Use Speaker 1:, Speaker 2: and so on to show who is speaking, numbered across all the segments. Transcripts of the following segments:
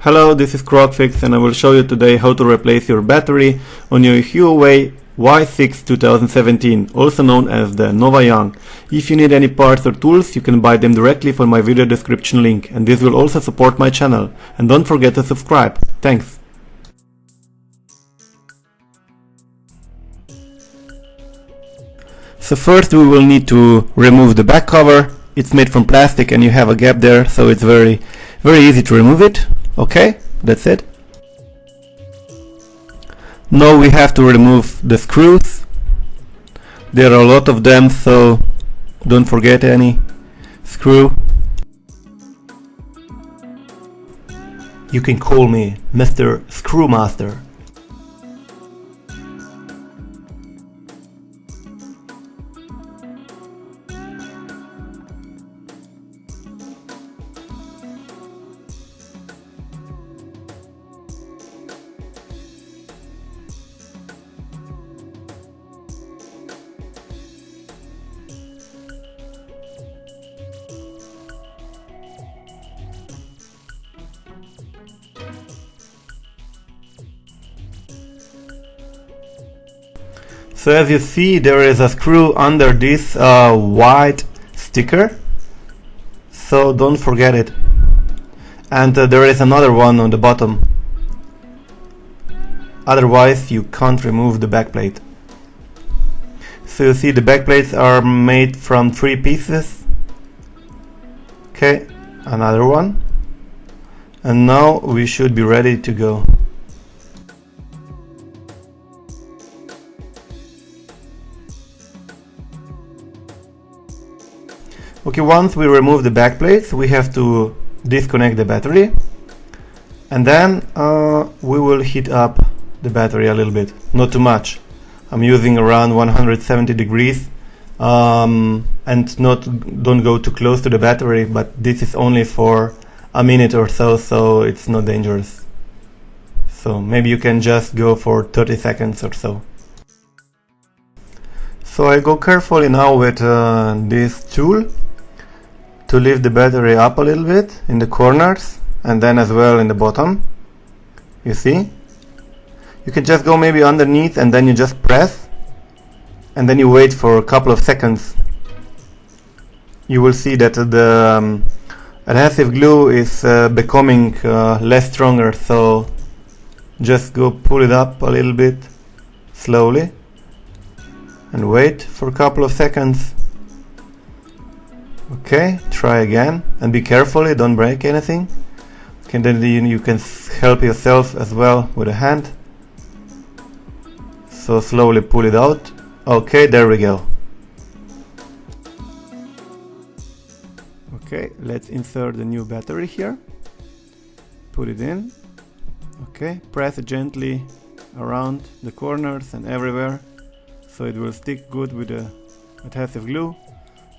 Speaker 1: Hello, this is CrocFIX and I will show you today how to replace your battery on your Huawei Y6 2017, also known as the Nova Young. If you need any parts or tools, you can buy them directly from my video description link, and this will also support my channel. And don't forget to subscribe. Thanks! So first we will need to remove the back cover. It's made from plastic and you have a gap there, so it's very easy to remove it. Okay, that's it. Now we have to remove the screws. There are a lot of them, so don't forget any screw. You can call me Mr. Screwmaster. So as you see, there is a screw under this white sticker, so don't forget it. And there is another one on the bottom, otherwise you can't remove the backplate. So you see the backplates are made from 3 pieces. Okay, another one, and now we should be ready to go. Okay, once we remove the back plates, we have to disconnect the battery, and then we will heat up the battery a little bit, not too much. I'm using around 170 degrees, and don't go too close to the battery, but this is only for a minute or so, so it's not dangerous. So maybe you can just go for 30 seconds or so. So I go carefully now with this tool to lift the battery up a little bit in the corners and then as well in the bottom. You see? You can just go maybe underneath and then you just press and then you wait for a couple of seconds. You will see that the adhesive glue is becoming less stronger, so just go pull it up a little bit slowly and wait for a couple of seconds. Okay, try again and be careful, don't break anything. Okay, then you can help yourself as well with a hand. So slowly pull it out. Okay, there we go. Okay, let's insert the new battery here. Put it in. Okay, press it gently around the corners and everywhere, so it will stick good with the adhesive glue.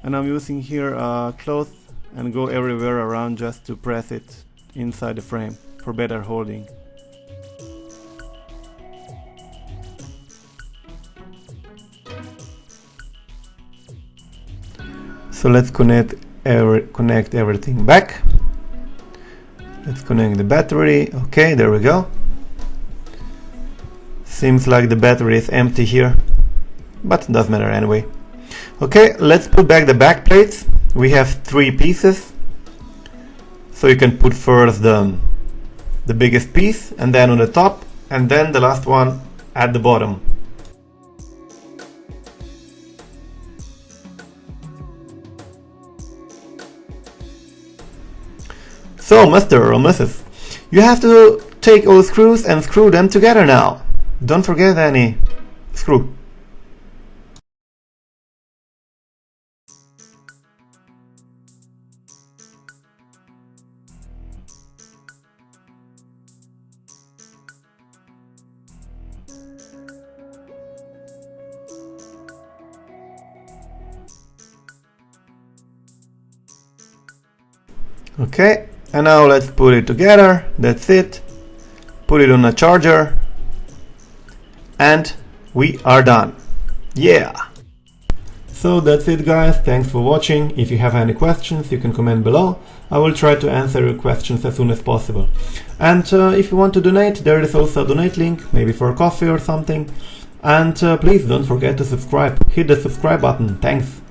Speaker 1: And I'm using here a cloth and go everywhere around just to press it inside the frame for better holding. So let's connect everything back. Let's connect the battery. Okay, there we go. Seems like the battery is empty here, but it doesn't matter anyway. Okay, let's put back the back plates. We have 3 pieces, so you can put first the biggest piece and then on the top, and then the last one at the bottom. So Mr. or Mrs., you have to take all the screws and screw them together now. Don't forget any screw. Okay, and now let's put it together. That's it. Put it on a charger and we are done. Yeah! So that's it guys, thanks for watching. If you have any questions you can comment below, I will try to answer your questions as soon as possible. And if you want to donate, there is also a donate link, maybe for a coffee or something. And please don't forget to subscribe. Hit the subscribe button. Thanks.